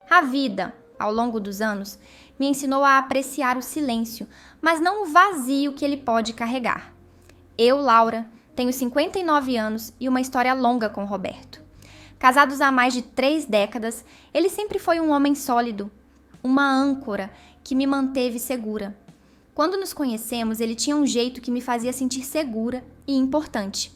A vida, ao longo dos anos, me ensinou a apreciar o silêncio, mas não o vazio que ele pode carregar. Eu, Laura, tenho 59 anos e uma história longa com Roberto. Casados há mais de 3 décadas, ele sempre foi um homem sólido, uma âncora que me manteve segura. Quando nos conhecemos, ele tinha um jeito que me fazia sentir segura e importante.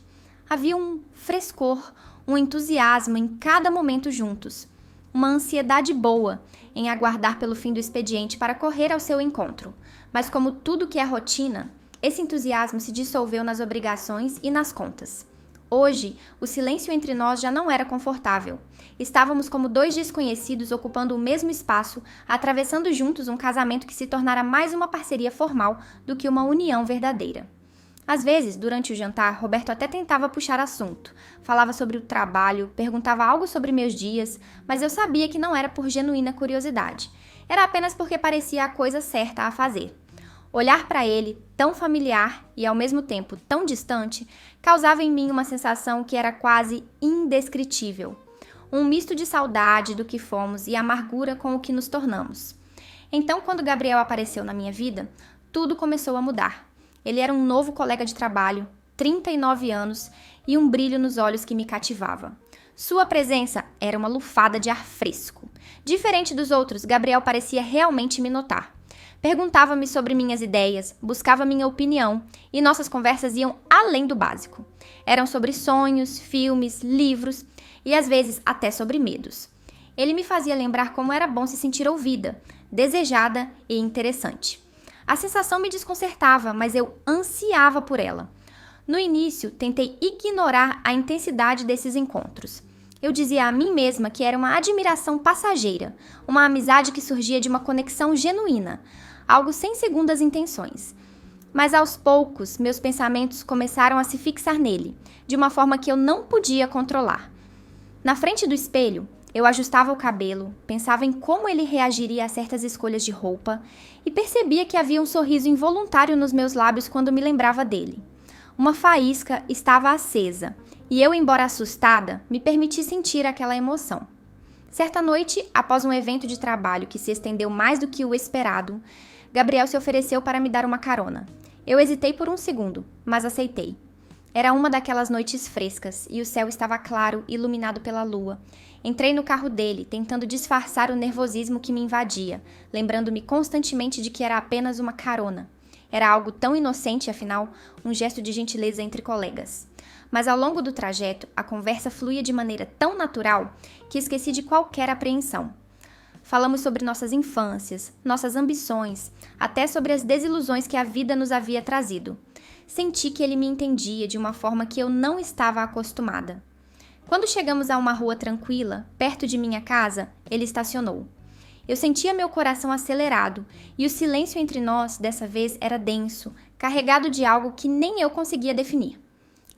Havia um frescor, um entusiasmo em cada momento juntos. Uma ansiedade boa em aguardar pelo fim do expediente para correr ao seu encontro. Mas como tudo que é rotina, esse entusiasmo se dissolveu nas obrigações e nas contas. Hoje, o silêncio entre nós já não era confortável. Estávamos como 2 desconhecidos ocupando o mesmo espaço, atravessando juntos um casamento que se tornara mais uma parceria formal do que uma união verdadeira. Às vezes, durante o jantar, Roberto até tentava puxar assunto. Falava sobre o trabalho, perguntava algo sobre meus dias, mas eu sabia que não era por genuína curiosidade. Era apenas porque parecia a coisa certa a fazer. Olhar para ele, tão familiar e ao mesmo tempo tão distante, causava em mim uma sensação que era quase indescritível. Um misto de saudade do que fomos e amargura com o que nos tornamos. Então, quando Gabriel apareceu na minha vida, tudo começou a mudar. Ele era um novo colega de trabalho, 39 anos e um brilho nos olhos que me cativava. Sua presença era uma lufada de ar fresco. Diferente dos outros, Gabriel parecia realmente me notar. Perguntava-me sobre minhas ideias, buscava minha opinião e nossas conversas iam além do básico. Eram sobre sonhos, filmes, livros e às vezes até sobre medos. Ele me fazia lembrar como era bom se sentir ouvida, desejada e interessante. A sensação me desconcertava, mas eu ansiava por ela. No início, tentei ignorar a intensidade desses encontros. Eu dizia a mim mesma que era uma admiração passageira, uma amizade que surgia de uma conexão genuína, algo sem segundas intenções. Mas aos poucos, meus pensamentos começaram a se fixar nele, de uma forma que eu não podia controlar. Na frente do espelho, eu ajustava o cabelo, pensava em como ele reagiria a certas escolhas de roupa e percebia que havia um sorriso involuntário nos meus lábios quando me lembrava dele. Uma faísca estava acesa e eu, embora assustada, me permiti sentir aquela emoção. Certa noite, após um evento de trabalho que se estendeu mais do que o esperado, Gabriel se ofereceu para me dar uma carona. Eu hesitei por um segundo, mas aceitei. Era uma daquelas noites frescas e o céu estava claro, iluminado pela lua. Entrei no carro dele, tentando disfarçar o nervosismo que me invadia, lembrando-me constantemente de que era apenas uma carona. Era algo tão inocente, afinal, um gesto de gentileza entre colegas. Mas ao longo do trajeto, a conversa fluía de maneira tão natural que esqueci de qualquer apreensão. Falamos sobre nossas infâncias, nossas ambições, até sobre as desilusões que a vida nos havia trazido. Senti que ele me entendia de uma forma que eu não estava acostumada. Quando chegamos a uma rua tranquila, perto de minha casa, ele estacionou. Eu sentia meu coração acelerado e o silêncio entre nós, dessa vez, era denso, carregado de algo que nem eu conseguia definir.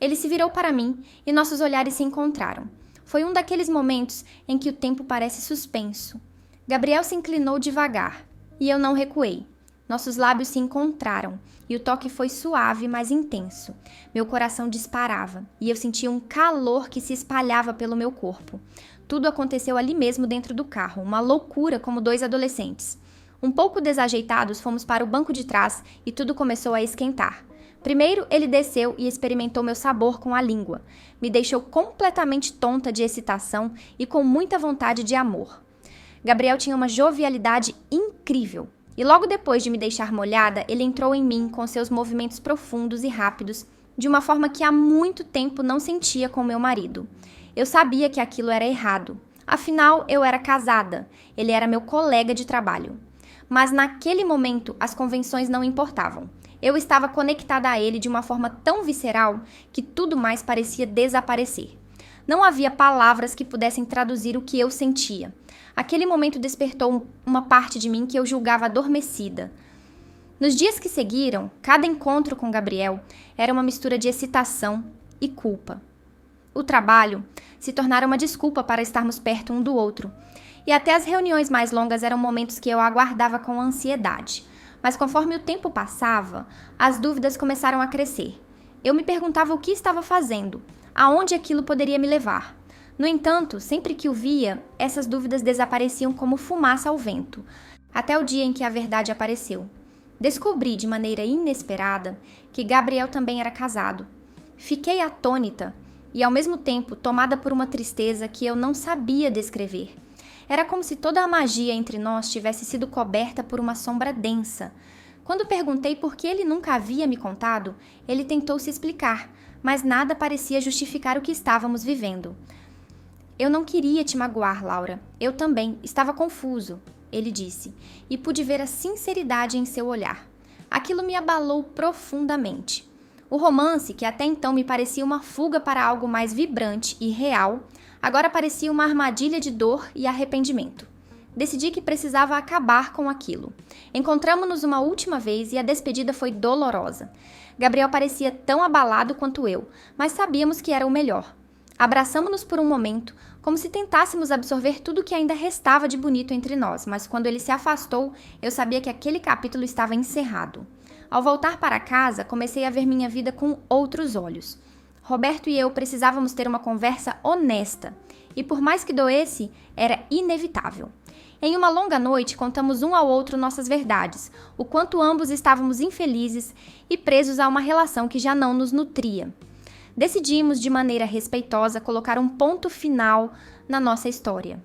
Ele se virou para mim e nossos olhares se encontraram. Foi um daqueles momentos em que o tempo parece suspenso. Gabriel se inclinou devagar e eu não recuei. Nossos lábios se encontraram e o toque foi suave, mas intenso. Meu coração disparava e eu sentia um calor que se espalhava pelo meu corpo. Tudo aconteceu ali mesmo dentro do carro, uma loucura como 2 adolescentes. Um pouco desajeitados, fomos para o banco de trás e tudo começou a esquentar. Primeiro, ele desceu e experimentou meu sabor com a língua. Me deixou completamente tonta de excitação e com muita vontade de amor. Gabriel tinha uma jovialidade incrível. E logo depois de me deixar molhada, ele entrou em mim com seus movimentos profundos e rápidos, de uma forma que há muito tempo não sentia com meu marido. Eu sabia que aquilo era errado. Afinal, eu era casada. Ele era meu colega de trabalho. Mas naquele momento, as convenções não importavam. Eu estava conectada a ele de uma forma tão visceral que tudo mais parecia desaparecer. Não havia palavras que pudessem traduzir o que eu sentia. Aquele momento despertou uma parte de mim que eu julgava adormecida. Nos dias que seguiram, cada encontro com Gabriel era uma mistura de excitação e culpa. O trabalho se tornara uma desculpa para estarmos perto um do outro, e até as reuniões mais longas eram momentos que eu aguardava com ansiedade. Mas conforme o tempo passava, as dúvidas começaram a crescer. Eu me perguntava o que estava fazendo, aonde aquilo poderia me levar. No entanto, sempre que o via, essas dúvidas desapareciam como fumaça ao vento, até o dia em que a verdade apareceu. Descobri de maneira inesperada que Gabriel também era casado. Fiquei atônita e, ao mesmo tempo, tomada por uma tristeza que eu não sabia descrever. Era como se toda a magia entre nós tivesse sido coberta por uma sombra densa. Quando perguntei por que ele nunca havia me contado, ele tentou se explicar, mas nada parecia justificar o que estávamos vivendo. Eu não queria te magoar, Laura. Eu também. Estava confuso, ele disse, e pude ver a sinceridade em seu olhar. Aquilo me abalou profundamente. O romance, que até então me parecia uma fuga para algo mais vibrante e real, agora parecia uma armadilha de dor e arrependimento. Decidi que precisava acabar com aquilo. Encontramo-nos uma última vez e a despedida foi dolorosa. Gabriel parecia tão abalado quanto eu, mas sabíamos que era o melhor. Abraçamo-nos por um momento, como se tentássemos absorver tudo o que ainda restava de bonito entre nós, mas quando ele se afastou, eu sabia que aquele capítulo estava encerrado. Ao voltar para casa, comecei a ver minha vida com outros olhos. Roberto e eu precisávamos ter uma conversa honesta, e por mais que doesse, era inevitável. Em uma longa noite, contamos um ao outro nossas verdades, o quanto ambos estávamos infelizes e presos a uma relação que já não nos nutria. Decidimos, de maneira respeitosa, colocar um ponto final na nossa história.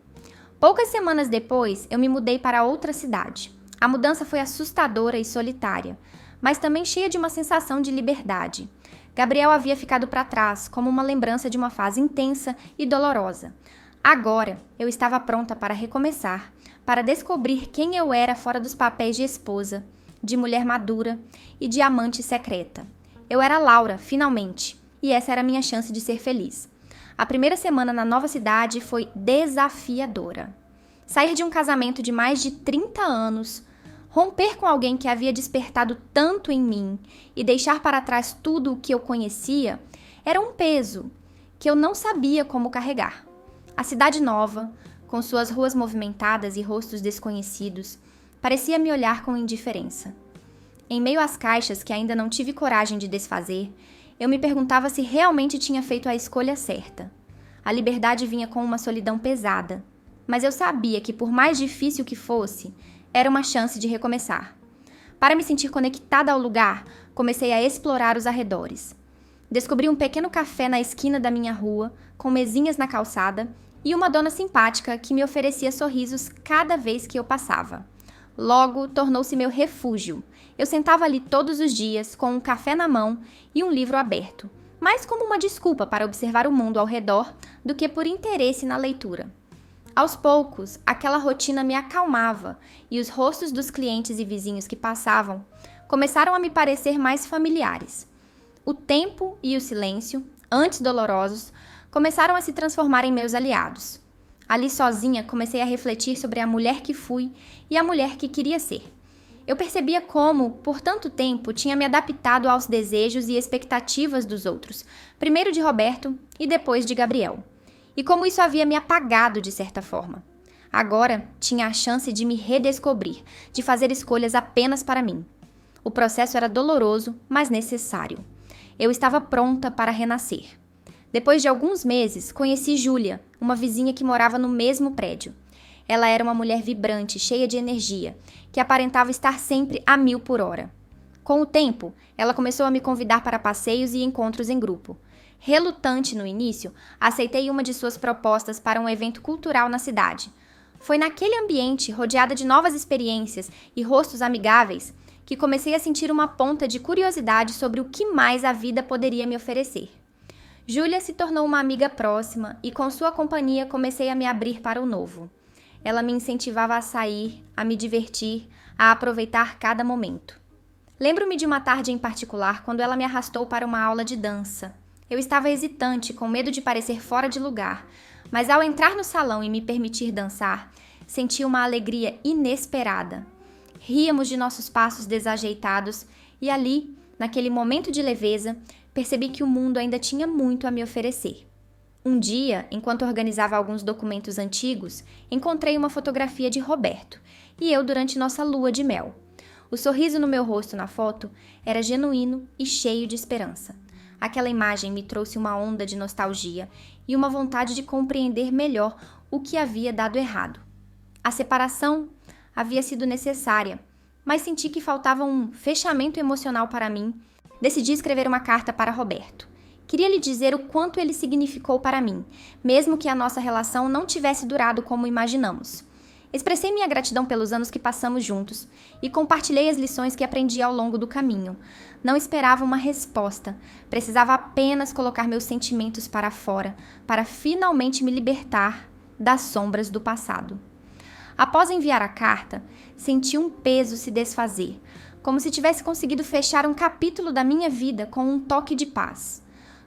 Poucas semanas depois, eu me mudei para outra cidade. A mudança foi assustadora e solitária, mas também cheia de uma sensação de liberdade. Gabriel havia ficado para trás, como uma lembrança de uma fase intensa e dolorosa. Agora, eu estava pronta para recomeçar, para descobrir quem eu era fora dos papéis de esposa, de mulher madura e de amante secreta. Eu era Laura, finalmente. E essa era a minha chance de ser feliz. A primeira semana na nova cidade foi desafiadora. Sair de um casamento de mais de 30 anos, romper com alguém que havia despertado tanto em mim e deixar para trás tudo o que eu conhecia, era um peso que eu não sabia como carregar. A cidade nova, com suas ruas movimentadas e rostos desconhecidos, parecia me olhar com indiferença. Em meio às caixas que ainda não tive coragem de desfazer, eu me perguntava se realmente tinha feito a escolha certa. A liberdade vinha com uma solidão pesada, mas eu sabia que, por mais difícil que fosse, era uma chance de recomeçar. Para me sentir conectada ao lugar, comecei a explorar os arredores. Descobri um pequeno café na esquina da minha rua, com mesinhas na calçada, e uma dona simpática que me oferecia sorrisos cada vez que eu passava. Logo, tornou-se meu refúgio. Eu sentava ali todos os dias, com um café na mão e um livro aberto, mais como uma desculpa para observar o mundo ao redor do que por interesse na leitura. Aos poucos, aquela rotina me acalmava e os rostos dos clientes e vizinhos que passavam começaram a me parecer mais familiares. O tempo e o silêncio, antes dolorosos, começaram a se transformar em meus aliados. Ali sozinha, comecei a refletir sobre a mulher que fui e a mulher que queria ser. Eu percebia como, por tanto tempo, tinha me adaptado aos desejos e expectativas dos outros, primeiro de Roberto e depois de Gabriel. E como isso havia me apagado de certa forma. Agora, tinha a chance de me redescobrir, de fazer escolhas apenas para mim. O processo era doloroso, mas necessário. Eu estava pronta para renascer. Depois de alguns meses, conheci Júlia, uma vizinha que morava no mesmo prédio. Ela era uma mulher vibrante, cheia de energia, que aparentava estar sempre a 1000 por hora. Com o tempo, ela começou a me convidar para passeios e encontros em grupo. Relutante no início, aceitei uma de suas propostas para um evento cultural na cidade. Foi naquele ambiente, rodeada de novas experiências e rostos amigáveis, que comecei a sentir uma ponta de curiosidade sobre o que mais a vida poderia me oferecer. Júlia se tornou uma amiga próxima e com sua companhia comecei a me abrir para o novo. Ela me incentivava a sair, a me divertir, a aproveitar cada momento. Lembro-me de uma tarde em particular quando ela me arrastou para uma aula de dança. Eu estava hesitante, com medo de parecer fora de lugar, mas ao entrar no salão e me permitir dançar, senti uma alegria inesperada. Ríamos de nossos passos desajeitados e ali, naquele momento de leveza, percebi que o mundo ainda tinha muito a me oferecer. Um dia, enquanto organizava alguns documentos antigos, encontrei uma fotografia de Roberto e eu durante nossa lua de mel. O sorriso no meu rosto na foto era genuíno e cheio de esperança. Aquela imagem me trouxe uma onda de nostalgia e uma vontade de compreender melhor o que havia dado errado. A separação havia sido necessária, mas senti que faltava um fechamento emocional para mim. Decidi escrever uma carta para Roberto. Queria lhe dizer o quanto ele significou para mim, mesmo que a nossa relação não tivesse durado como imaginamos. Expressei minha gratidão pelos anos que passamos juntos e compartilhei as lições que aprendi ao longo do caminho. Não esperava uma resposta, precisava apenas colocar meus sentimentos para fora, para finalmente me libertar das sombras do passado. Após enviar a carta, senti um peso se desfazer, como se tivesse conseguido fechar um capítulo da minha vida com um toque de paz.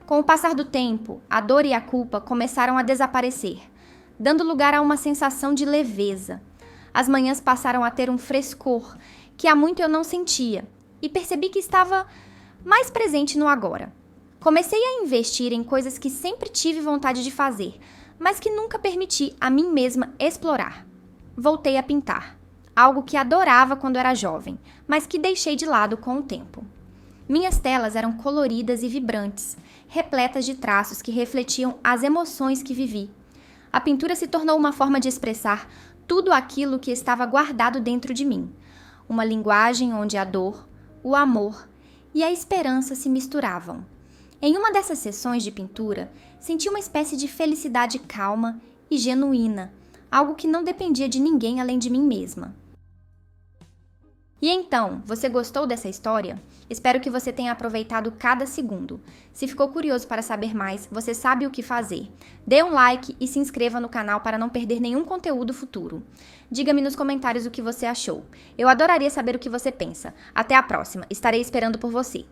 Com o passar do tempo, a dor e a culpa começaram a desaparecer, dando lugar a uma sensação de leveza. As manhãs passaram a ter um frescor que há muito eu não sentia, e percebi que estava mais presente no agora. Comecei a investir em coisas que sempre tive vontade de fazer, mas que nunca permiti a mim mesma explorar. Voltei a pintar, algo que adorava quando era jovem, mas que deixei de lado com o tempo. Minhas telas eram coloridas e vibrantes, repletas de traços que refletiam as emoções que vivi. A pintura se tornou uma forma de expressar tudo aquilo que estava guardado dentro de mim. Uma linguagem onde a dor, o amor e a esperança se misturavam. Em uma dessas sessões de pintura, senti uma espécie de felicidade calma e genuína, algo que não dependia de ninguém além de mim mesma. E então, você gostou dessa história? Espero que você tenha aproveitado cada segundo. Se ficou curioso para saber mais, você sabe o que fazer. Dê um like e se inscreva no canal para não perder nenhum conteúdo futuro. Diga-me nos comentários o que você achou. Eu adoraria saber o que você pensa. Até a próxima, estarei esperando por você.